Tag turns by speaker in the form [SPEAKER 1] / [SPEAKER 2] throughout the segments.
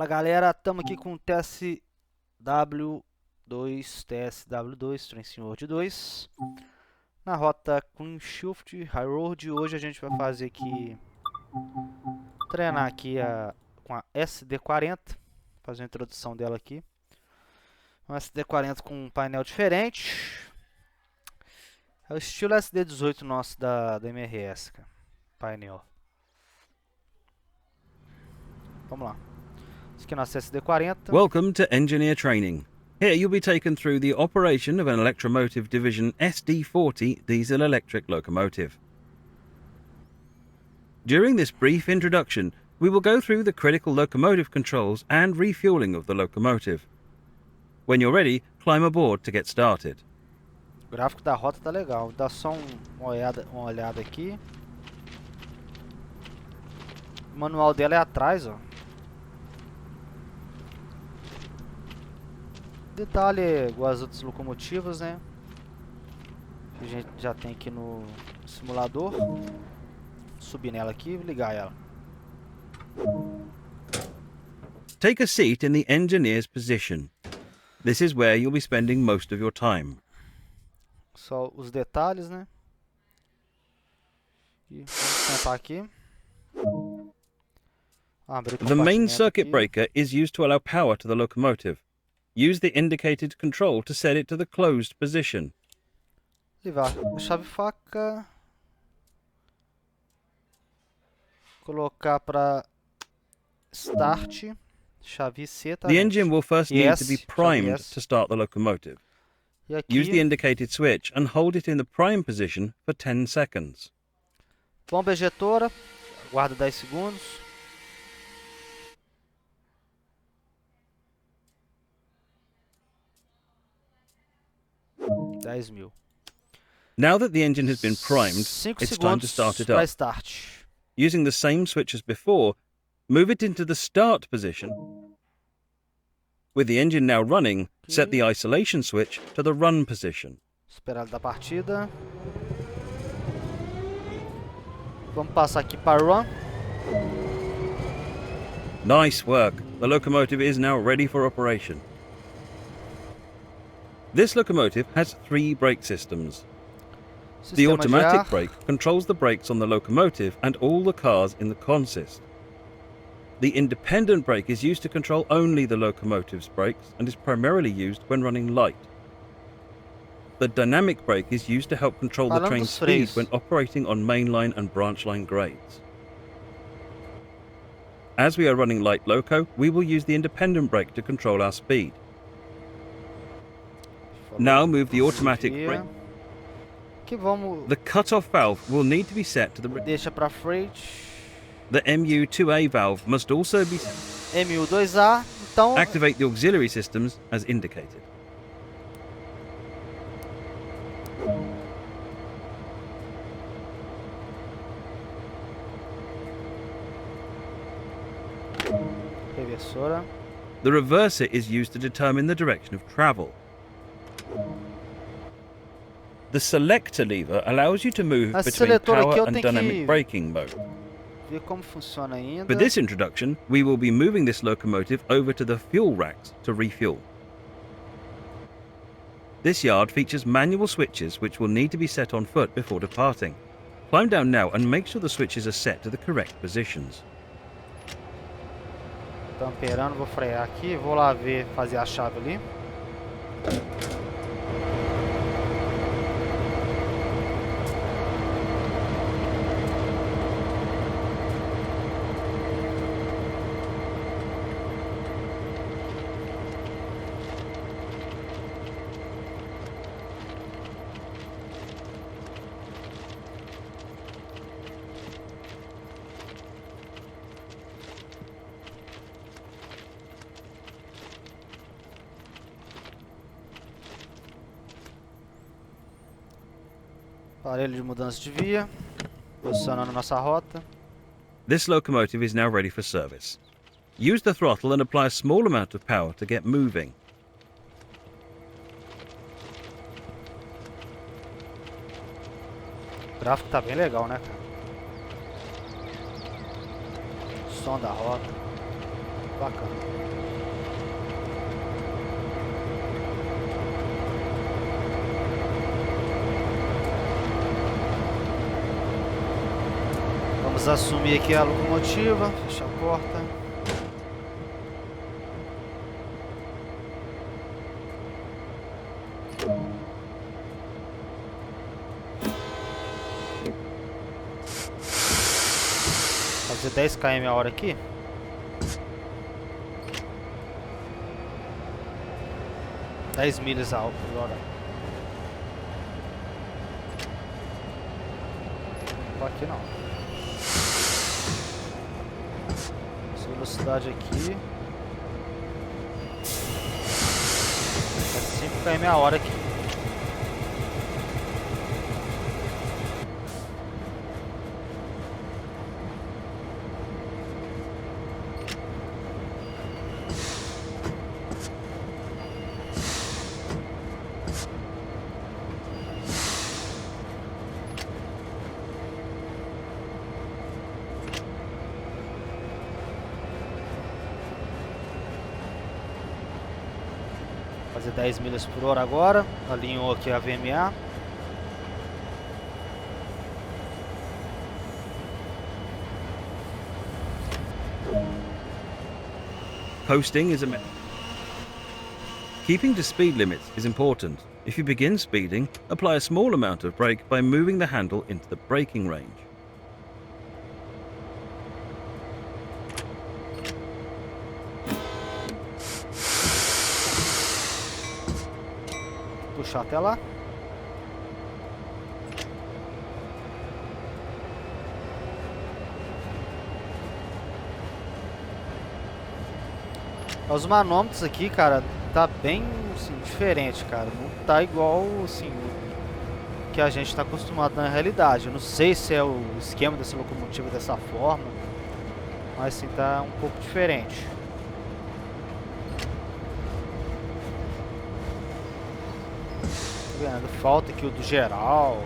[SPEAKER 1] galera, estamos aqui com o TSW2, Train World 2, na rota Clean Shift High Road. Hoje a gente vai fazer aqui, treinar aqui com a SD40, fazer uma introdução dela aqui. Uma SD40 com um painel diferente, é o estilo SD18 nosso da MRS, cara. Painel. Vamos lá. Esse aqui é nosso SD40.
[SPEAKER 2] Welcome to Engineer Training. Here you'll be taken through the operation of an Electromotive Division SD40 diesel electric locomotive. During this brief introduction, we will go through the critical locomotive controls and refueling of the locomotive. When you're ready, climb aboard to get started.
[SPEAKER 1] O gráfico da rota tá legal. Dá só uma olhada aqui. O manual dela é atrás, ó. Detalhe igual as outras locomotivas, né? Que a gente já tem aqui no simulador. Subir nela aqui e ligar ela.
[SPEAKER 2] Take a seat in the engineer's position. This is where you'll be spending most of your time.
[SPEAKER 1] Só os detalhes, né? E vamos sentar aqui.
[SPEAKER 2] The main circuit breaker is used to allow power to the locomotive. Use the indicated control to set it to the closed position.
[SPEAKER 1] Livar a chave faca. Colocar para start. Chave C, tá?
[SPEAKER 2] The engine will first need to be primed to start the locomotive.
[SPEAKER 1] E aqui,
[SPEAKER 2] use the indicated switch and hold it in the prime position for 10 seconds.
[SPEAKER 1] Bomba ejetora. Guarda 10 segundos.
[SPEAKER 2] Now that the engine has been primed, it's time to start it up. Using the same switch as before, move it into the start position. With the engine now running, set the isolation switch to the run position.
[SPEAKER 1] Esperar da partida. Vamos passar aqui para run.
[SPEAKER 2] Nice work. The locomotive is now ready for operation. This locomotive has 3 brake systems. The automatic brake controls the brakes on the locomotive and all the cars in the consist. The independent brake is used to control only the locomotive's brakes and is primarily used when running light. The dynamic brake is used to help control the train's speed when operating on mainline and branch line grades. As we are running light loco, we will use the independent brake to control our speed. Now move the automatic brake. The cut-off valve will need to be set to the...
[SPEAKER 1] Deixa para frente.
[SPEAKER 2] The MU2A valve must also be set.
[SPEAKER 1] MU2A, então...
[SPEAKER 2] Activate the auxiliary systems as indicated.
[SPEAKER 1] Reversora.
[SPEAKER 2] The reverser is used to determine the direction of travel. The selector lever allows you to move between power and dynamic braking mode.
[SPEAKER 1] Ver como funciona ainda.
[SPEAKER 2] For this introduction, we will be moving this locomotive over to the fuel racks to refuel. This yard features manual switches which will need to be set on foot before departing. Climb down now and make sure the switches are set to the correct positions.
[SPEAKER 1] Tamperando, vou frear aqui, vou lá ver, fazer a chave ali. Aparelho de mudança de via, posicionando nossa rota.
[SPEAKER 2] This locomotive is now ready for service. Use the throttle and apply a small amount of power to get moving.
[SPEAKER 1] O gráfico tá bem legal, né, cara? Som da rota. bacana. Vamos assumir aqui a locomotiva, fechar a porta. Fazer 10 km a hora aqui. Dez milhas a hora. Aqui não. Essa velocidade aqui é 5 km a hora aqui. Fazer 10 milhas por hora agora. Alinhou aqui a VMA.
[SPEAKER 2] Posting is a method. Keeping to speed limits is important. If you begin speeding, apply a small amount of brake by moving the handle into the braking range.
[SPEAKER 1] Puxar até lá. Os manômetros aqui, cara, tá bem assim, diferente, cara. Não tá igual assim o que a gente tá acostumado na realidade. Eu não sei se é o esquema dessa locomotiva dessa forma, mas assim tá um pouco diferente. Tá vendo? Falta aqui o do geral.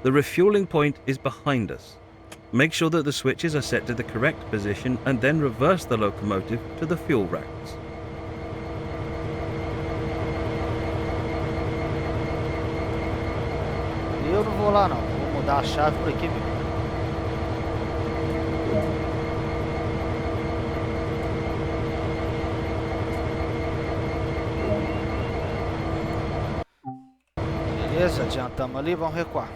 [SPEAKER 2] The refueling point is behind us. Make sure that the switches are set to the correct position and then reverse the locomotive to the fuel racks.
[SPEAKER 1] Eu não vou lá não, vou mudar a chave por aqui mesmo. Beleza, adiantamos ali, vamos recuar.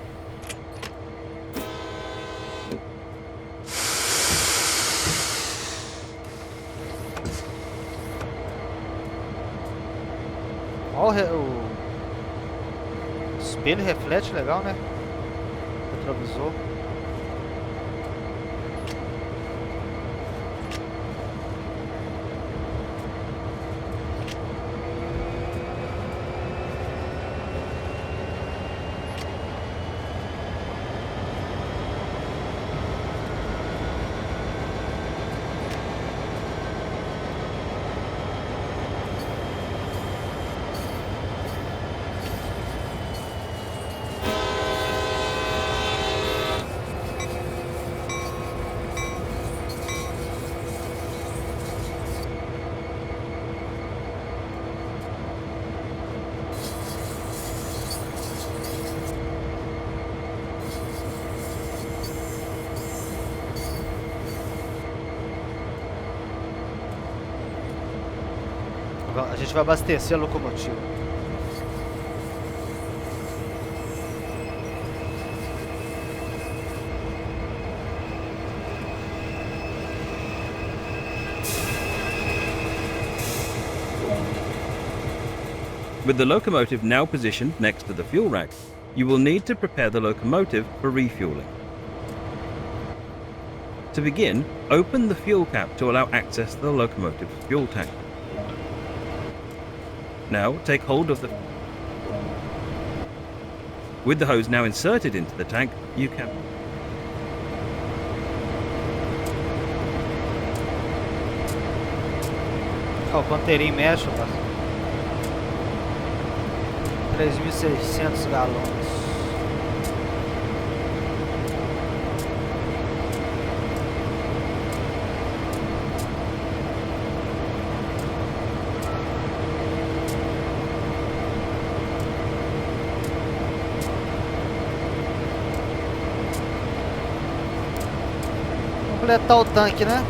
[SPEAKER 1] Olha o espelho reflete legal, né? Retrovisor. A gente vai abastecer a locomotiva.
[SPEAKER 2] With the locomotive now positioned next to the fuel rack, you will need to prepare the locomotive for refueling. To begin, open the fuel cap to allow access to the locomotive's fuel tank. Now take hold of the... With the hose now inserted into the tank, you can...
[SPEAKER 1] O ponteirinho mexe, 3.600 galões. Completar o tanque, né?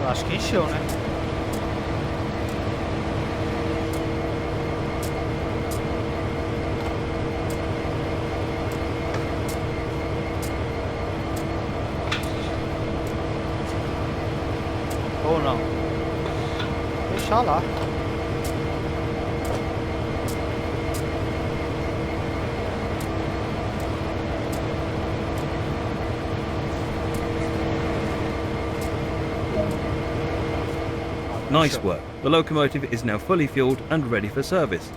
[SPEAKER 1] Eu acho que encheu, né? Ou não? Deixar lá.
[SPEAKER 2] Nice work. The locomotive is now fully fueled and ready for service.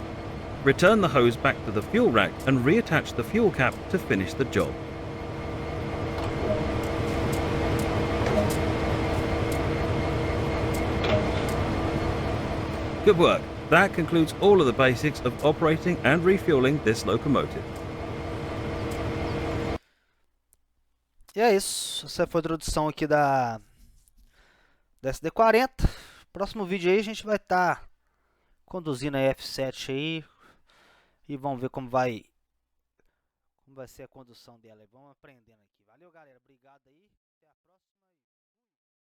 [SPEAKER 2] Return the hose back to the fuel rack and reattach the fuel cap to finish the job. Good work. That concludes all of the basics of operating and refueling this locomotive.
[SPEAKER 1] E é isso. Essa foi a introdução aqui da SD40. Próximo vídeo aí a gente vai estar conduzindo a F7 aí e vamos ver como vai ser a condução dela. Vamos aprendendo aqui. Valeu, galera. Obrigado aí. Até a próxima.